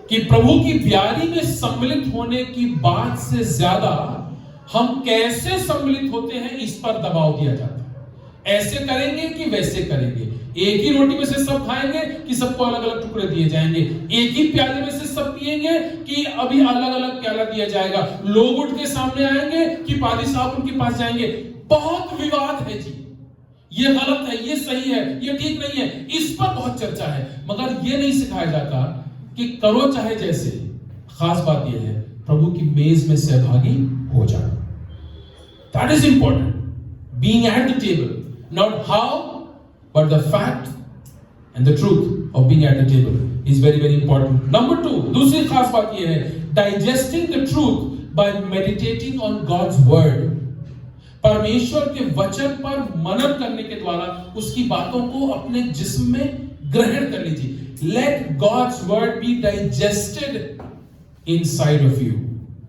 कि प्रभु की प्यारी में सम्मिलित होने की बात से ज्यादा हम कैसे सम्मिलित होते हैं इस पर दबाव दिया जाता है। ऐसे करेंगे कि वैसे करेंगे, एक ही रोटी में से सब खाएंगे कि सबको अलग अलग टुकड़े दिए जाएंगे, एक ही प्याले में से सब पिएंगे कि अभी अलग अलग प्याला दिया जाएगा, लोग उठ के सामने आएंगे कि पादी साहब उनके पास जाएंगे। बहुत विवाद है जी, ये गलत है, ये सही है, ये ठीक नहीं है, इस पर बहुत चर्चा है, मगर ये नहीं सिखाया जाता कि करो चाहे जैसे। खास बात यह है प्रभु की मेज में सहभागी हो जाना। That is important. Being at the table, not how, but the fact and the truth of being at the table is very, very important. Number 2, दूसरी खास बात यह है, digesting the truth by meditating on God's word. परमेश्वर के वचन पर मनन करने के द्वारा उसकी बातों को अपने जिस्म में ग्रहण कर लीजिए। Let God's word be digested inside of you.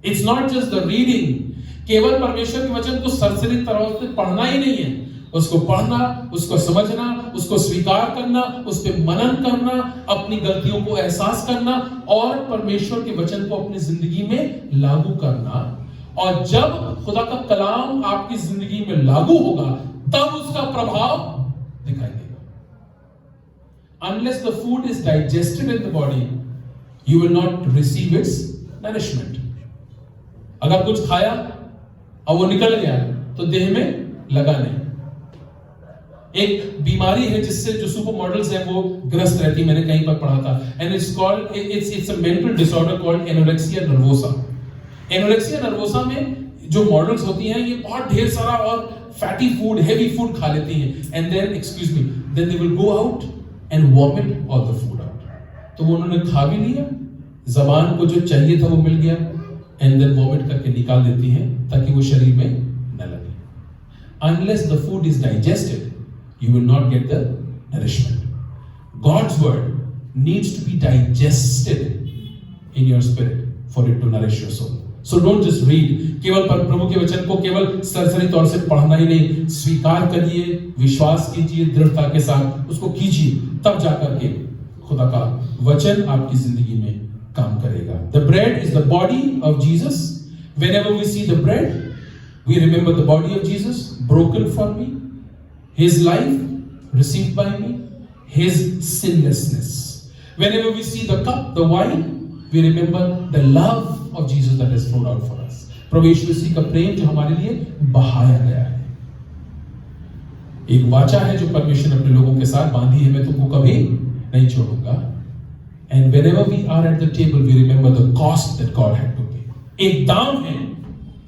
It's not just the reading. केवल परमेश्वर के वचन को सरसरी तरह से पढ़ना ही नहीं है, उसको पढ़ना, उसको समझना, उसको स्वीकार करना, उस पर मनन करना, अपनी गलतियों को एहसास करना और परमेश्वर के वचन को अपनी जिंदगी में लागू करना। और जब खुदा का कलाम आपकी जिंदगी में लागू होगा तब उसका प्रभाव दिखाई देगा। Unless the food is digested in the body, you will not receive its nourishment. अगर कुछ खाया और वो निकल गया तो देह में लगा नहीं। एक बीमारी है जिससे जो सुपर मॉडल्स हैं वो ग्रस्त रहती, मैंने कहीं पर पढ़ा था, and it's a mental disorder called anorexia nervosa. Anorexia nervosa में जो मॉडल्स होती हैं ये बहुत ढेर सारा और फैटी फूड, हेवी फूड खा लेती हैं, and then they will go out and vomit all the food out. तो वो उन्होंने खा भी लिया, जबान को जो चाहिए था वो मिल गया, एंड देन वॉमिट करके निकाल देती हैं ताकि वो शरीर में न लगे। Unless the food is digested, you will not get the nourishment. God's word needs to be digested in your spirit for it to nourish your soul. So don't just read. केवल प्रभु के वचन को केवल सरसरी तौर से पढ़ना ही नहीं, स्वीकार करिए, विश्वास कीजिए, दृढ़ता के साथ उसको कीजिए, तब जाकर के खुदा का वचन आपकी जिंदगी में काम करेगा। The bread is the body of Jesus. Whenever we see the bread, we remember the body of Jesus broken for me, his life received by me, his sinlessness. Whenever we see the cup, the wine, we remember the love of Jesus that has flowed out for us. प्रभु यीशु मसीह का प्रेम जो हमारे लिए बहाया गया है। एक वाचा है जो परमेश्वर ने अपने लोगों के साथ बांधी है, मैं तुमको कभी नहीं छोड़ूंगा। And whenever we are at the table, we remember the cost that God had to pay. एक दाम है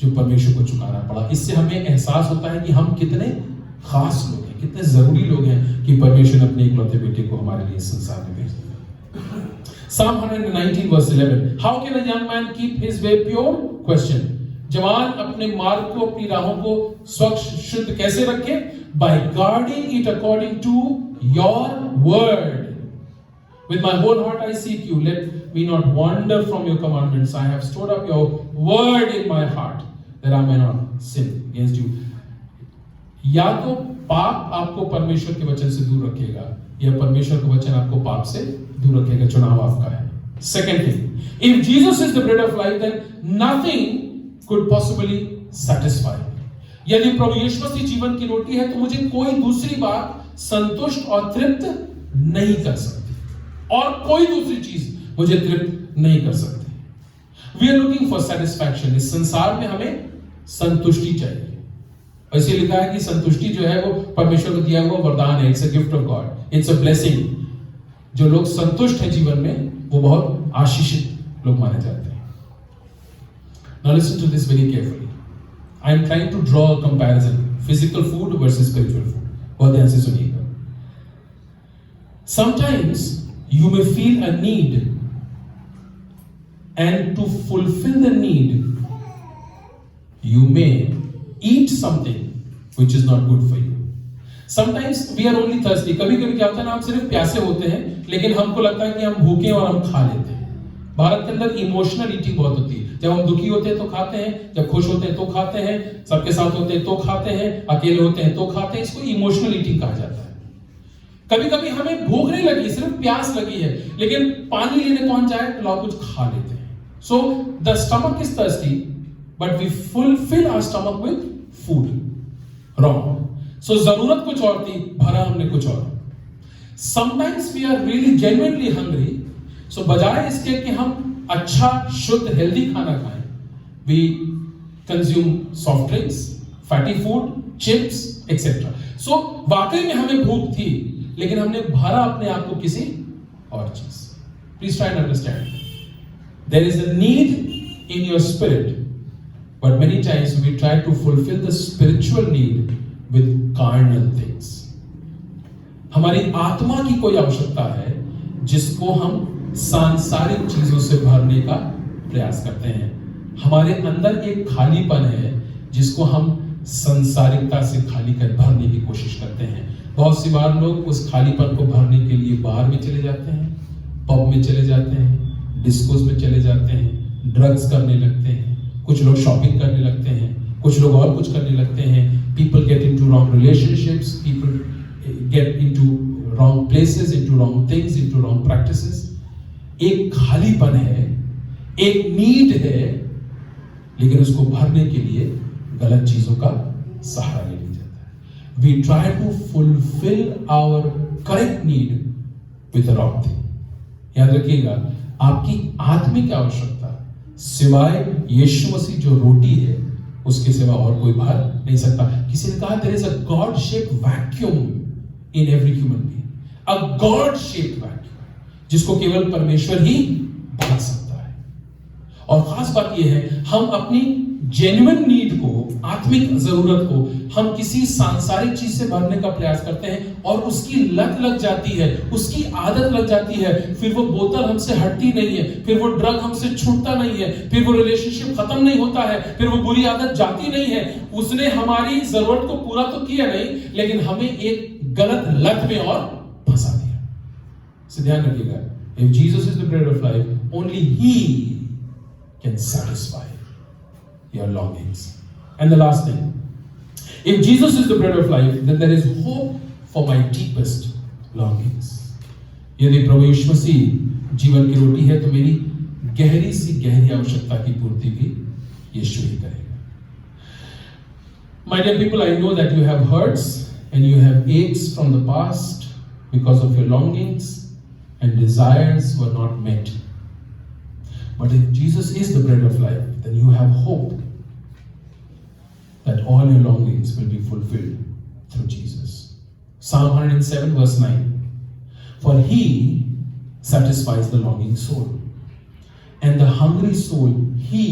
जो परमेश्वर को चुकाना पड़ा। इससे हमें एहसास होता है कि हम कितने खास लोग हैं, कितने जरूरी लोग हैं कि परमेश्वर ने अपने इकलौते बेटे को हमारे लिए संसार में भेज दिया। Psalm 119 verse 11. How can a young man keep his way pure? Question. जवान अपने मार्ग को, अपनी राहों को स्वच्छ शुद्ध कैसे रखे? By guarding it according to your word. With my whole heart I seek you. Let me not wander from your commandments. I have stored up your word in my heart that I may not sin against you. या तो पाप आपको परमेश्वर के वचन से दूर रखेगा या परमेश्वर का वचन आपको पाप से दूर रखेगा। चुनाव आपका है। Second thing, if Jesus is the bread of life, then nothing could possibly satisfy. यदि प्रभु यीशु मसीह जीवन की रोटी है तो मुझे कोई दूसरी बात संतुष्ट और तृप्त नहीं कर सकती, और कोई दूसरी चीज मुझे तृप्त नहीं कर सकती। We are looking for satisfaction. इस संसार में हमें संतुष्टि चाहिए। ऐसे लिखा है कि संतुष्टि जो है वो परमेश्वर को दिया हुआ वरदान है। It's a gift of God, it's a blessing. जो लोग संतुष्ट हैं जीवन में वो बहुत आशीषित लोग माने जाते हैं। Now listen to this very carefully. I am trying to draw a comparison, physical food versus spiritual food. बहुत ध्यान से सुनिएगा। Sometimes you may feel a need, and to fulfill the need, you may eat something which is not good for you. Sometimes we are only thirsty. कभी-कभी क्या होता है ना, हम सिर्फ प्यासे होते हैं, लेकिन हमको लगता है कि हम भूखे हैं और हम खा लेते हैं। भारत के अंदर इमोशनल ईटिंग बहुत होती है। जब हम दुखी होते हैं तो खाते हैं, जब खुश होते हैं तो खाते हैं, सबके साथ होते हैं तो खाते हैं, अकेले होते हैं तो खाते हैं। इसको इमोशनल ईटिंग कहा जाता है। कभी-कभी हमें भूख नहीं लगी, सिर्फ प्यास लगी है, लेकिन पानी लेने कौन जाए, तो लाओ कुछ खा लेते हैं। So the stomach is thirsty, but we fulfill our stomach with food. Wrong. So जरूरत कुछ और थी, भरा हमने कुछ और। Sometimes we are really genuinely hungry. So बजाय इसके कि हम अच्छा शुद्ध हेल्दी खाना खाएं, we consume soft drinks, fatty food, chips, etc. So वाकई में हमें भूख थी, लेकिन हमने भरा अपने आप को किसी और चीज। Please try and understand. There is a need in your spirit, but many times we try to fulfill the spiritual need with carnal things. हमारी आत्मा की कोई आवश्यकता है जिसको हम सांसारिक चीजों से भरने का प्रयास करते हैं। हमारे अंदर एक खालीपन है जिसको हम सांसारिकता से खाली कर भरने की कोशिश करते हैं। बहुत सी बार लोग उस खालीपन को भरने के लिए बार में चले जाते हैं, पब में चले जाते हैं, डिस्कोस में चले जाते हैं, ड्रग्स करने लगते हैं, कुछ लोग शॉपिंग करने लगते हैं, कुछ लोग और कुछ करने लगते हैं। People get into wrong relationships, people get into wrong places, into wrong things, into wrong practices. एक खालीपन है, एक नीड है, लेकिन उसको भरने के लिए गलत चीजों का सहारा ले लिया जाता है। We try to fulfill our correct need with the wrong thing. याद रखिएगा, आपकी आत्मिक आवश्यकता सिवाय यीशु मसीह जो रोटी है उसके सिवा और कोई भर नहीं सकता। किसी ने कहा there is a God shaped vacuum in every human being. A God shaped vacuum जिसको केवल परमेश्वर ही भर सकता है। और खास बात यह है, हम अपनी जेन्युइन नीड को, आत्मिक जरूरत को हम किसी सांसारिक चीज से भरने का प्रयास करते हैं और उसकी लत लग जाती है, उसकी आदत लग जाती है। फिर वो बोतल हमसे हटती नहीं है, फिर वो ड्रग हमसे छूटता नहीं है, फिर वो रिलेशनशिप खत्म नहीं होता है, फिर वो बुरी आदत जाती नहीं है। उसने हमारी जरूरत को पूरा तो किया नहीं, लेकिन हमें एक गलत लत में और फंसा दिया। इसे ध्यान रखिएगा, if Jesus is the bread of life, only He can satisfy your longings. And the last thing, if Jesus is the bread of life, then there is hope for my deepest longings. यदि प्रभु यीशु मसीह जीवन की रोटी है तो मेरी गहरी सी गहरी आवश्यकता की पूर्ति भी यीशु ही करेगा। My dear people, I know that you have hurts and you have aches from the past because of your longings and desires were not met. But if Jesus is the bread of life, then you have hope that all your longings will be fulfilled through Jesus. Psalm 107 verse 9. For He satisfies the longing soul, and the hungry soul He,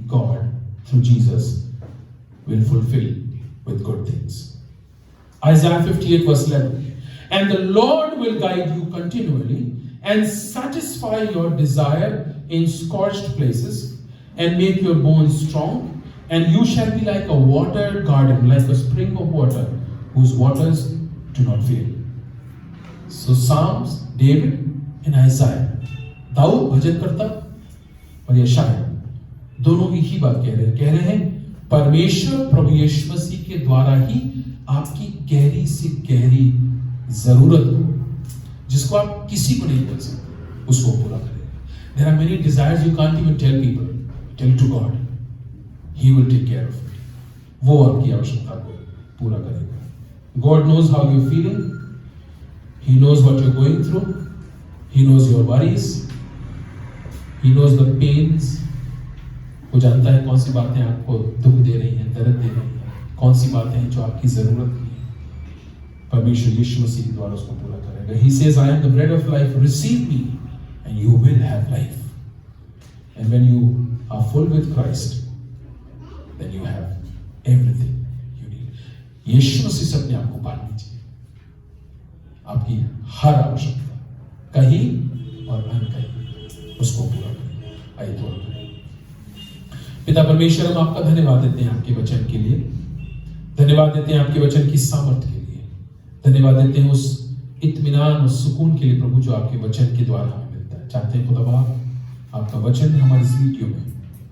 God, through Jesus, will fulfill with good things. Isaiah 58 verse 11. And the Lord will guide you continually and satisfy your desire in scorched places and make your bones strong, and you shall be like a watered garden, like a spring of water whose waters do not fail. So Psalms, David and Isaiah, Dawood भजन करता और यशायाह दोनों ही बात कह रहे हैं परमेश्वर प्रभु यीशु मसीह के द्वारा ही आपकी गहरी से गहरी जरूरत को, जिसको आप किसी को नहीं बोल सकते, उसको पूरा करेगा। There are many desires you can't even tell people. Tell it to God. He will take care of it. वो आपकी आवश्यकता को पूरा करेगा। God knows how you feeling, he knows what you going through, he knows your worries, he knows the pains. वो जानता है कौन सी बातें आपको दुख दे रही हैं, दर्द दे रही हैं, कौन सी बातें हैं जो आपकी जरूरत की है। परमेश्वर यीशु मसीह के द्वारा उसको पूरा करेगा। He says, I am the bread of life, receive me and you will have life. And when you are full with Christ, then you have everything you need. यीशु मसीह से अपने आप को बांट लीजिए, आपकी हर आवश्यकता कहीं और अनकहीं उसको पूरा करें। आइए दुआ करें। पिता परमेश्वर, हम आपका धन्यवाद देते हैं आपके वचन के लिए, धन्यवाद देते हैं आपके वचन की सामर्थ के लिए, धन्यवाद देते हैं उस इत्मीनान और सुकून के लिए प्रभु जो आपके वचन के द्वारा हमें मिलता है। चाहते हैं खुदा आपका वचन हमारी जिंदगियों में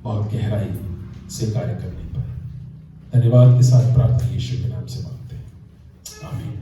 बहुत गहराई से कार्य करने पर। धन्यवाद के साथ प्रार्थना यीशु के नाम से मांगते हैं, आमीन।